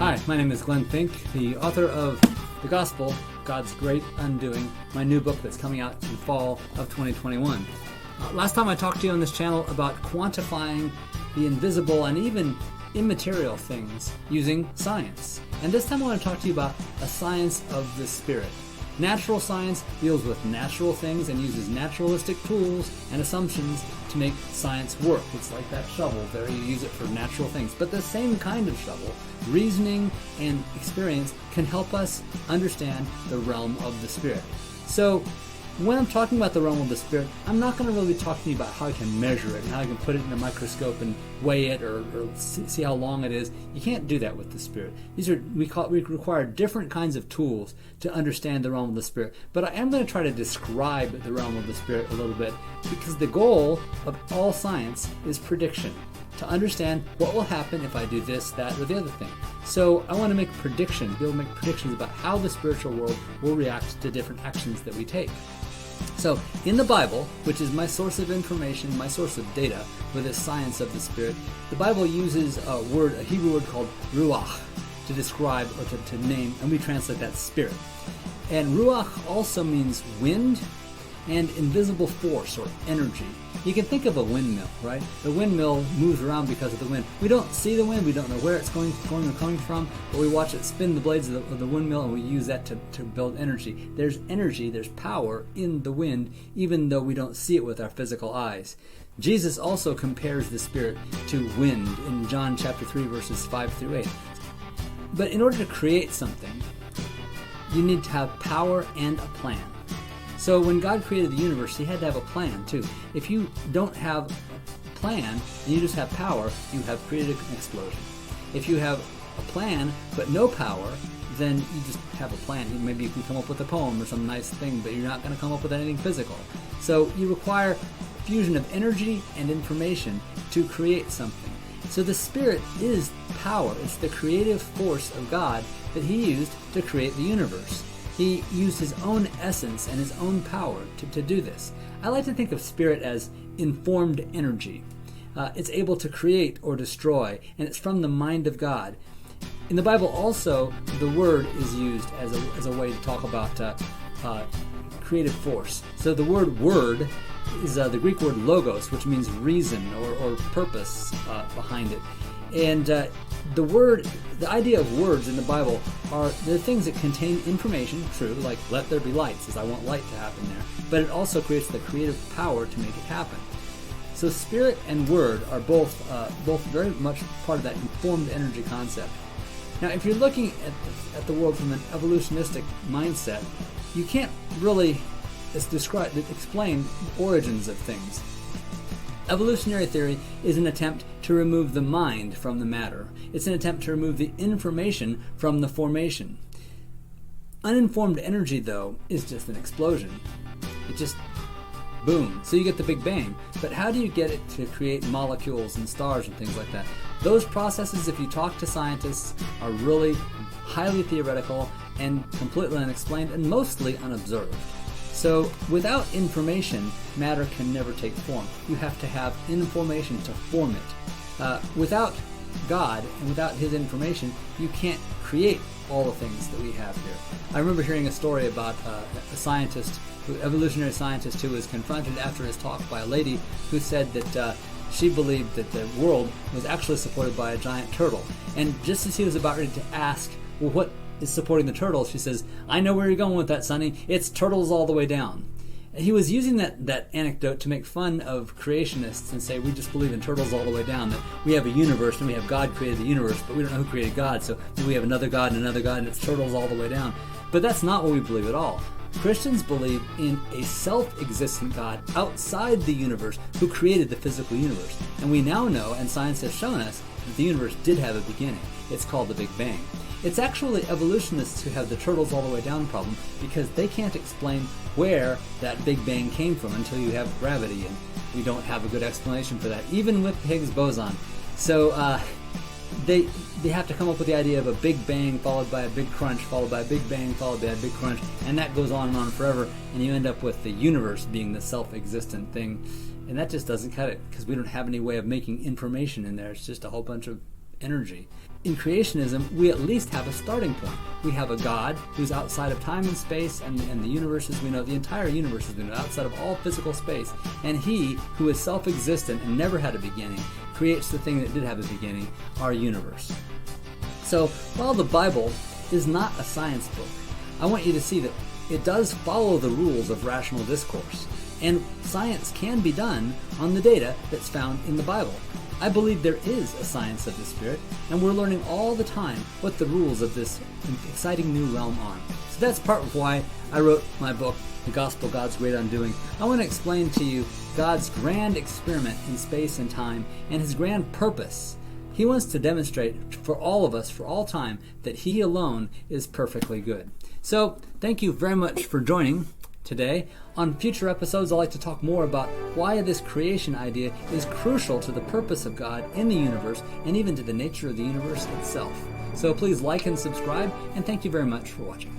Hi, my name is Glenn Fink, the author of The Gospel, God's Great Undoing, my new book that's coming out in fall of 2021. Last time I talked to you on this channel about quantifying the invisible and even immaterial things using science. And this time I want to talk to you about a science of the spirit. Natural science deals with natural things and uses naturalistic tools and assumptions to make science work. It's like that shovel there, you use it for natural things. But the same kind of shovel, reasoning and experience, can help us understand the realm of the spirit. So when I'm talking about the realm of the spirit, I'm not going to really be talking to you about how I can measure it and how I can put it in a microscope and weigh it or see how long it is. You can't do that with the spirit. We require different kinds of tools to understand the realm of the spirit. But I am going to try to describe the realm of the spirit a little bit, because the goal of all science is prediction, to understand what will happen if I do this, that, or the other thing. So I want to make predictions, be able to make predictions about how the spiritual world will react to different actions that we take. So in the Bible, which is my source of information, my source of data for this science of the spirit, the Bible uses a Hebrew word called ruach to describe or to name, and we translate that spirit. And ruach also means wind and invisible force or energy. You can think of a windmill, right? The windmill moves around because of the wind. We don't see the wind, we don't know where it's going or coming from, but we watch it spin the blades of the windmill, and we use that to build energy. There's energy, there's power in the wind, even though we don't see it with our physical eyes. Jesus also compares the Spirit to wind in John chapter 3, verses 5 through 8. But in order to create something, you need to have power and a plan. So when God created the universe, he had to have a plan too. If you don't have a plan and you just have power, you have created an explosion. If you have a plan but no power, then you just have a plan. Maybe you can come up with a poem or some nice thing, but you're not going to come up with anything physical. So you require fusion of energy and information to create something. So the Spirit is power. It's the creative force of God that he used to create the universe. He used his own essence and his own power to do this. I like to think of spirit as informed energy. It's able to create or destroy, and it's from the mind of God. In the Bible also, the word is used as a way to talk about creative force. So the word is the Greek word logos, which means reason or purpose behind it. And the idea of words in the Bible are the things that contain information, true, like let there be light, says I want light to happen there. But it also creates the creative power to make it happen. So spirit and word are both very much part of that informed energy concept. Now, if you're looking at the world from an evolutionistic mindset, you can't really explain the origins of things. Evolutionary theory is an attempt to remove the mind from the matter. It's an attempt to remove the information from the formation. Uninformed energy, though, is just an explosion. It just boom. So you get the Big Bang. But how do you get it to create molecules and stars and things like that? Those processes, if you talk to scientists, are really highly theoretical and completely unexplained and mostly unobserved. So without information, matter can never take form. You have to have information to form it. Without God and without his information, you can't create all the things that we have here. I remember hearing a story about evolutionary scientist who was confronted after his talk by a lady who said that she believed that the world was actually supported by a giant turtle. And just as he was about ready to ask, well, what is supporting the turtles, she says, I know where you're going with that, Sonny. It's turtles all the way down. He was using that anecdote to make fun of creationists and say we just believe in turtles all the way down, that we have a universe and we have God created the universe, but we don't know who created God, so we have another God and it's turtles all the way down. But that's not what we believe at all. Christians believe in a self-existent God outside the universe who created the physical universe. And we now know, and science has shown us, that the universe did have a beginning. It's called the Big Bang. It's actually evolutionists who have the turtles all the way down problem, because they can't explain where that Big Bang came from until you have gravity, and we don't have a good explanation for that, even with the Higgs boson. So they have to come up with the idea of a Big Bang followed by a big crunch, followed by a Big Bang, followed by a big crunch, and that goes on and on forever, and you end up with the universe being the self-existent thing. And that just doesn't cut it, because we don't have any way of making information in there. It's just a whole bunch of energy. In creationism, we at least have a starting point. We have a God who's outside of time and space and the universe as we know, the entire universe as we know, outside of all physical space. And he, who is self-existent and never had a beginning, creates the thing that did have a beginning, our universe. So, while the Bible is not a science book, I want you to see that it does follow the rules of rational discourse. And science can be done on the data that's found in the Bible. I believe there is a science of the Spirit, and we're learning all the time what the rules of this exciting new realm are. So that's part of why I wrote my book, The Gospel, God's Great Undoing. I want to explain to you God's grand experiment in space and time and his grand purpose. He wants to demonstrate for all of us, for all time, that he alone is perfectly good. So thank you very much for joining today. On future episodes, I'd like to talk more about why this creation idea is crucial to the purpose of God in the universe and even to the nature of the universe itself. So please like and subscribe, and thank you very much for watching.